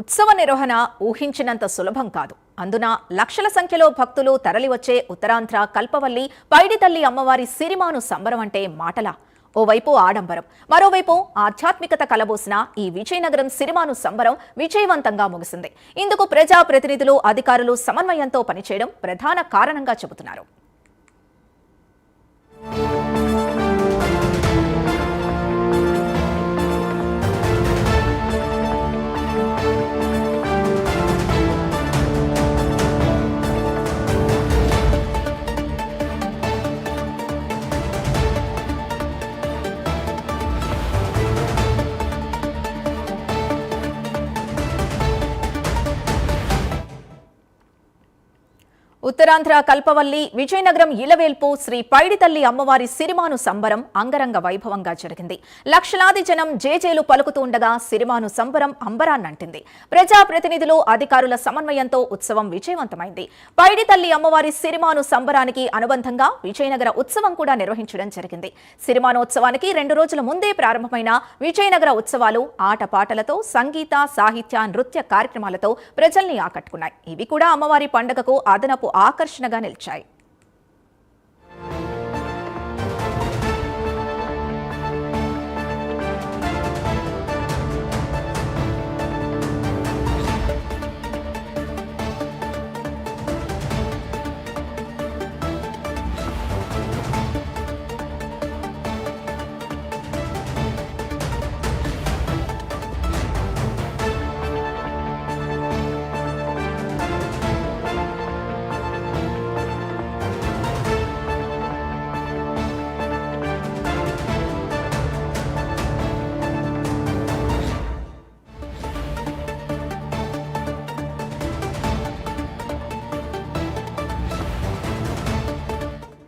ఉత్సవ నిర్వహణ ఊహించినంత సులభం కాదు. అందున లక్షల సంఖ్యలో భక్తులు తరలివచ్చే ఉత్తరాంధ్ర కల్పవల్లి పైడితల్లి అమ్మవారి సిరిమాను సంబరం అంటే మాటలా? ఓవైపు ఆడంబరం, మరోవైపు ఆధ్యాత్మికత కలబోసిన ఈ విజయనగరం సిరిమాను సంబరం విజయవంతంగా ముగిసింది. ఇందుకు ప్రజాప్రతినిధులు, అధికారులు సమన్వయంతో పనిచేయడం ప్రధాన కారణంగా చెబుతున్నారు. ఉత్తరాంధ్ర కల్పవల్లి విజయనగరం ఇలవేల్పు శ్రీ పైడితల్లి అమ్మవారి సిరిమాను సంబరం అంగరంగ వైభవంగా జరిగింది. లక్షలాది జనం జేజేలు పలుకుతూ ఉండగా సిరిమాను సంబరం అంబరాన్నంటింది. ప్రజాప్రతినిధులు, అధికారుల సమన్వయంతో ఉత్సవం విజయవంతమైంది. పైడితల్లి అమ్మవారి సిరిమాను సంబరానికి అనుబంధంగా విజయనగర ఉత్సవం కూడా నిర్వహించడం జరిగింది. సిరిమానోత్సవానికి 2 రోజుల ముందే ప్రారంభమైన విజయనగర ఉత్సవాలు ఆటపాటలతో, సంగీత, సాహిత్య, నృత్య కార్యక్రమాలతో ప్రజల్ని ఆకట్టుకున్నాయి. ఇవి కూడా అమ్మవారి పండుగకు అదనపు ఆకర్షణగా నిలిచాయి.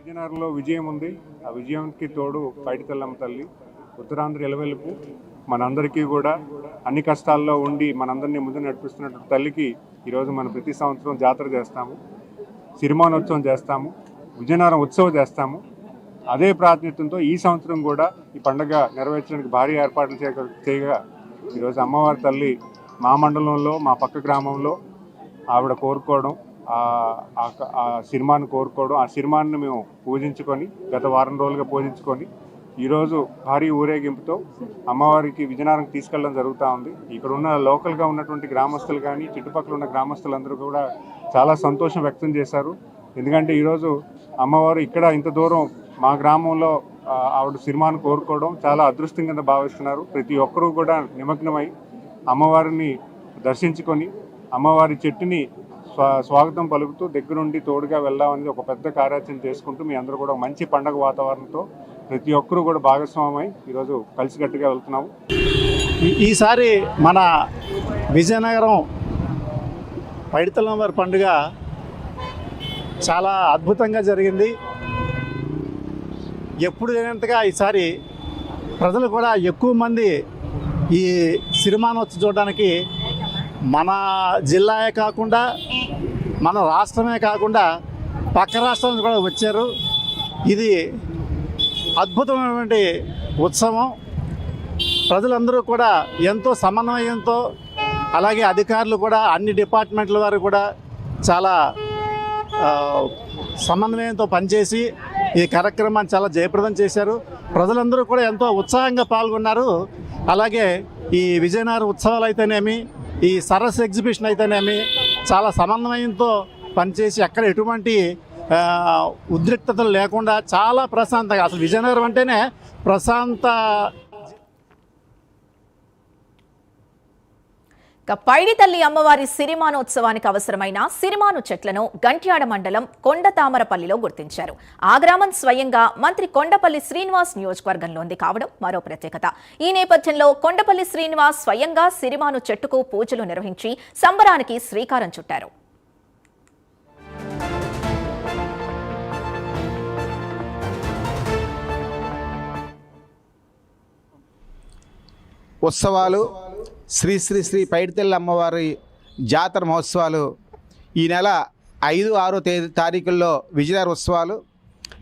విజయనగరంలో విజయం ఉంది. ఆ విజయానికి తోడు పైడితల్లమ్మ తల్లి ఉత్తరాంధ్ర ఇలవెల్పు మనందరికీ కూడా అన్ని కష్టాల్లో ఉండి మనందరినీ ముందు నడిపిస్తున్నటువంటి తల్లికి ఈరోజు మనం ప్రతి సంవత్సరం జాతర చేస్తాము, సిరిమానోత్సవం చేస్తాము, విజయనగరం ఉత్సవం చేస్తాము. అదే ప్రాతినిధ్యంతో ఈ సంవత్సరం కూడా ఈ పండుగ నెరవేర్చడానికి భారీ ఏర్పాట్లు చేయగా ఈరోజు అమ్మవారి తల్లి మా మండలంలో, మా పక్క గ్రామంలో ఆవిడ కోరుకోవడం, ఆ సిరిమాను కోరుకోవడం, ఆ సిరిమాను మేము పూజించుకొని గత వారం రోజులుగా పూజించుకొని ఈరోజు భారీ ఊరేగింపుతో అమ్మవారికి విజయనగరంకి తీసుకెళ్ళడం జరుగుతూ ఉంది. ఇక్కడ ఉన్న లోకల్గా ఉన్నటువంటి గ్రామస్తులు కానీ చుట్టుపక్కల ఉన్న గ్రామస్తులందరూ కూడా చాలా సంతోషం వ్యక్తం చేశారు. ఎందుకంటే ఈరోజు అమ్మవారు ఇక్కడ ఇంత దూరం మా గ్రామంలో ఆవిడ సిరిమాను కోరుకోవడం చాలా అదృష్టం కింద భావిస్తున్నారు. ప్రతి ఒక్కరూ కూడా నిమగ్నమై అమ్మవారిని దర్శించుకొని అమ్మవారి చెట్టుని స్వాగతం పలుకుతూ దగ్గరుండి తోడుగా వెళ్దామనేది ఒక పెద్ద కార్యాచరణ చేసుకుంటూ మీ అందరూ కూడా మంచి పండగ వాతావరణంతో ప్రతి ఒక్కరూ కూడా భాగస్వామై ఈరోజు కలిసికట్టుగా వెళ్తున్నాము. ఈసారి మన విజయనగరం పైడితల్లమ్మ పండుగ చాలా అద్భుతంగా జరిగింది. ఎప్పుడు లేనంతగా ఈసారి ప్రజలు కూడా ఎక్కువ మంది ఈ సిరిమానోత్సవం చూడడానికి మన జిల్లాయే కాకుండా మన రాష్ట్రమే కాకుండా పక్క రాష్ట్రాల నుంచి కూడా వచ్చారు. ఇది అద్భుతమైనటువంటి ఉత్సవం. ప్రజలందరూ కూడా ఎంతో సమన్వయంతో, అలాగే అధికారులు కూడా అన్ని డిపార్ట్మెంట్ల వారు కూడా చాలా సమన్వయంతో పనిచేసి ఈ కార్యక్రమాన్ని చాలా జయప్రదం చేశారు. ప్రజలందరూ కూడా ఎంతో ఉత్సాహంగా పాల్గొన్నారు. అలాగే ఈ విజయనగరం ఉత్సవాలు అయితేనేమి, ఈ సరస్ ఎగ్జిబిషన్ అయితేనేమి చాలా సమన్వయంతో పనిచేసి అక్కడ ఎటువంటి ఉద్రిక్తతలు లేకుండా చాలా ప్రశాంతంగా, అసలు విజయనగరం అంటేనే ప్రశాంత. పైడితల్లి అమ్మవారి సిరిమానోత్సవానికి అవసరమైన సిరిమాను చెట్లను గంట్యాడ మండలం కొండతామరపల్లిలో గుర్తించారు. ఆ గ్రామం స్వయంగా మంత్రి కొండపల్లి శ్రీనివాస్ నియోజకవర్గంలోంది కావడం మరో ప్రత్యేకత. ఈ నేపథ్యంలో కొండపల్లి శ్రీనివాస్ స్వయంగా సిరిమాను చెట్టుకు పూజలు నిర్వహించి సంబరానికి శ్రీకారం చుట్టారు. ఉత్సవాలు శ్రీ శ్రీ శ్రీ పైడితల్లి అమ్మవారి జాతర మహోత్సవాలు ఈ నెల 5, 6 తారీఖుల్లో విజయనగర ఉత్సవాలు,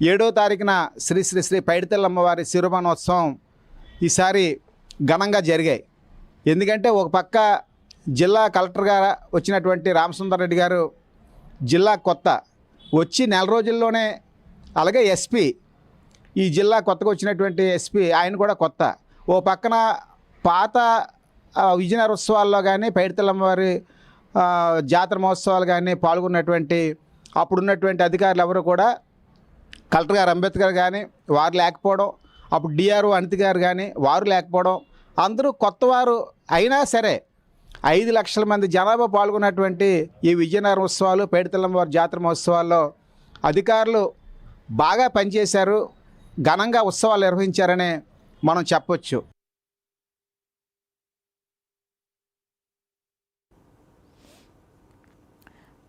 7వ తారీఖున శ్రీ శ్రీ శ్రీ పైడితల్లి అమ్మవారి సిరిమానోత్సవం ఈసారి ఘనంగా జరిగాయి. ఎందుకంటే ఒక పక్క జిల్లా కలెక్టర్గా వచ్చినటువంటి రామసుందర్ రెడ్డి గారు జిల్లా కొత్త వచ్చి నెల రోజుల్లోనే, అలాగే ఎస్పీ ఈ జిల్లా కొత్తగా వచ్చినటువంటి ఎస్పీ ఆయన కూడా కొత్త. ఓ పక్కన పాత విజయనగర ఉత్సవాల్లో కానీ పైడితల్లమ్మవారి జాతర మహోత్సవాలు కానీ పాల్గొన్నటువంటి అప్పుడున్నటువంటి అధికారులు ఎవరు కూడా కలెక్టర్ గారు అంబేద్కర్ కానీ వారు లేకపోవడం, అప్పుడు డిఆర్ఓ అనిత గారు కానీ వారు లేకపోవడం, అందరూ కొత్తవారు అయినా సరే 5 లక్షల మంది జనాభా పాల్గొన్నటువంటి ఈ విజయనగరం ఉత్సవాలు పైడితల్లమ్మవారి జాతర మహోత్సవాల్లో అధికారులు బాగా పనిచేశారు, ఘనంగా ఉత్సవాలు నిర్వహించారనే మనం చెప్పొచ్చు.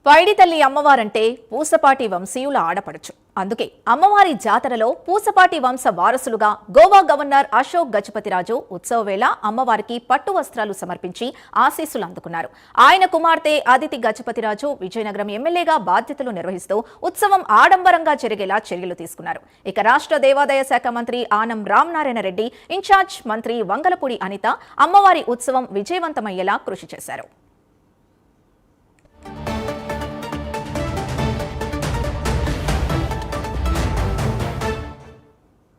పైడితల్లి అమ్మవారంటే పూసపాటి వంశీయుల ఆడపడుచు. అందుకే అమ్మవారి జాతరలో పూసపాటి వంశ వారసులుగా గోవా గవర్నర్ అశోక్ గజపతిరాజు ఉత్సవ వేళ అమ్మవారికి పట్టు వస్త్రాలు సమర్పించి ఆశీస్సులు అందుకున్నారు. ఆయన కుమార్తె అదితి గజపతిరాజు విజయనగరం ఎమ్మెల్యేగా బాధ్యతలు నిర్వహిస్తూ ఉత్సవం ఆడంబరంగా జరిగేలా చర్యలు తీసుకున్నారు. ఇక రాష్ట్ర దేవాదాయ శాఖ మంత్రి ఆనం రామనారాయణ రెడ్డి, ఇన్ఛార్జ్ మంత్రి వంగలపూడి అనిత అమ్మవారి ఉత్సవం విజయవంతమయ్యేలా కృషి చేశారు.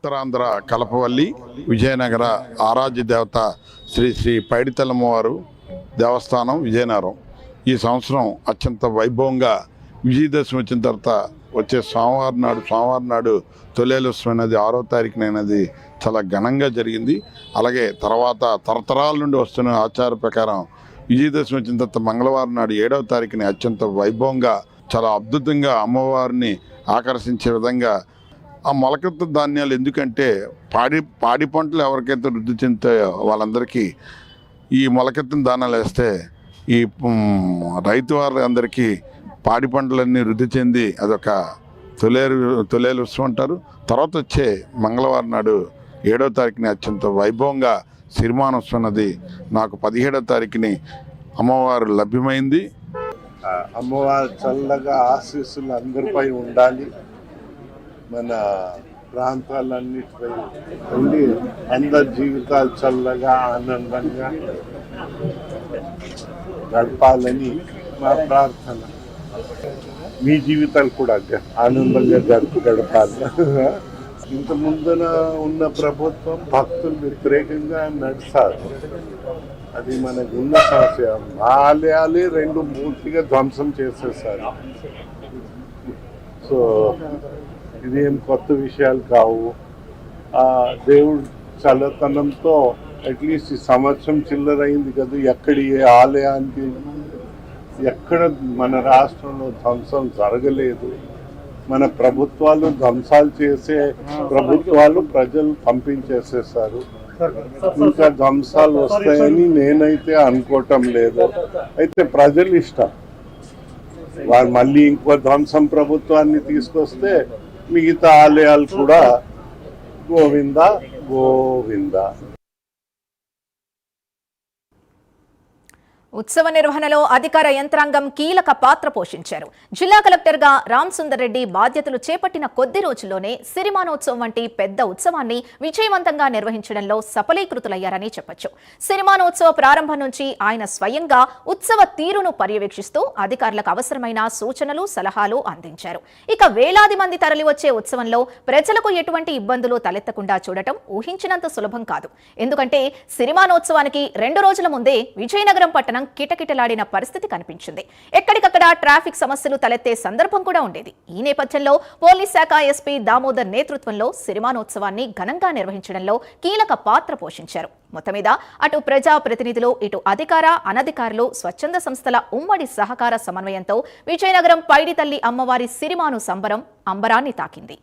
ఉత్తరాంధ్ర కలపవల్లి విజయనగర ఆరాధ్య దేవత శ్రీ శ్రీ పైడితల్లమ్మవారు దేవస్థానం విజయనగరం ఈ సంవత్సరం అత్యంత వైభవంగా విజయదశమి వచ్చిన తర్వాత వచ్చే సోమవారం నాడు తొలేలుత్సవం అనేది 6వ తారీఖునైనది చాలా ఘనంగా జరిగింది. అలాగే తర్వాత తరతరాల నుండి వస్తున్న ఆచార ప్రకారం విజయదశమి వచ్చిన తర్వాత మంగళవారం నాడు 7వ తారీఖుని అత్యంత వైభవంగా చాలా అద్భుతంగా అమ్మవారిని ఆకర్షించే విధంగా ఆ మొలకెత్త ధాన్యాలు, ఎందుకంటే పాడి పంటలు ఎవరికైతే వృద్ధి చెందుతాయో వాళ్ళందరికీ ఈ మొలకెత్తిన ధాన్యాలు వేస్తే ఈ రైతు వారి అందరికీ పాడి పంటలన్నీ వృద్ధి చెంది అదొక తొలేలు ఉత్సవం అంటారు. తర్వాత వచ్చే మంగళవారం నాడు 7వ తారీఖుని అత్యంత వైభవంగా సిరిమానోత్సవం అన్నది నాకు 17వ తారీఖుని అమ్మవారు లభ్యమైంది. అమ్మవారు చల్లగా ఆశీస్సులు అందరిపై ఉండాలి, మన ప్రాంతాలన్నిటిపై ఉండి అందరి జీవితాలు చల్లగా ఆనందంగా గడపాలని మా ప్రార్థన. మీ జీవితాలు కూడా ఆనందంగా గడపాలి. ఇంత ముందున ఉన్న ప్రభుత్వం భక్తులు వ్యతిరేకంగా నడిచారు, అది మనకు ఉన్న సమస్య. ఆలయాలే 2 పూర్తిగా ధ్వంసం చేసేసారు. సో ఇదేం కొత్త విషయాలు కావు. దేవుడు చల్లతనంతో అట్లీస్ట్ ఈ సంవత్సరం చిల్లరైంది కదా, ఎక్కడి ఏ ఆలయానికి ఎక్కడ మన రాష్ట్రంలో ధ్వంసం జరగలేదు. మన ప్రభుత్వాలు ధ్వంసాలు చేసే ప్రభుత్వాలు ప్రజలు పంపించేసేసారు. ఇంకా ధ్వంసాలు వస్తాయని నేనైతే అనుకోవటం లేదు. అయితే ప్రజలు ఇష్టం, వారు మళ్ళీ ఇంకో ధ్వంసం ప్రభుత్వాన్ని తీసుకొస్తే మిగతా ఆలయాలు కూడా గోవింద గోవింద. ఉత్సవ నిర్వహణలో అధికార యంత్రాంగం కీలక పాత్ర పోషించారు. జిల్లా కలెక్టర్గా రామసుందర్ రెడ్డి బాధ్యతలు చేపట్టిన కొద్ది రోజుల్లోనే సిరిమానోత్సవం వంటి పెద్ద ఉత్సవాన్ని విజయవంతంగా నిర్వహించడంలో సఫలీకృతులయ్యారని చెప్పొచ్చు. సిరిమానోత్సవ ప్రారంభం నుంచి ఆయన స్వయంగా ఉత్సవ తీరును పర్యవేక్షిస్తూ అధికారులకు అవసరమైన సూచనలు, సలహాలు అందించారు. ఇక వేలాది మంది తరలివచ్చే ఉత్సవంలో ప్రజలకు ఎటువంటి ఇబ్బందులు తలెత్తకుండా చూడటం ఊహించినంత సులభం కాదు. ఎందుకంటే సిరిమానోత్సవానికి 2 రోజుల ముందే విజయనగరం పట్టణం కిటకిటలాడిన పరిస్థితి కనిపించింది. ఎక్కడికక్కడ ట్రాఫిక్ సమస్యలు తలెత్తే సందర్భం కూడా ఉండేది. ఈ నేపథ్యంలో పోలీస్ శాఖ ఎస్పీ దామోదర్ నేతృత్వంలో సిరిమానోత్సవాన్ని ఘనంగా నిర్వహించడంలో కీలక పాత్ర పోషించారు. మొత్తం మీద అటు ప్రజా ప్రతినిధులు, ఇటు అధికార, అనధికారులు, స్వచ్ఛంద సంస్థల ఉమ్మడి సహకార సమన్వయంతో విజయనగరం పైడితల్లి అమ్మవారి సిరిమాను సంబరం అంబరాన్ని తాకింది.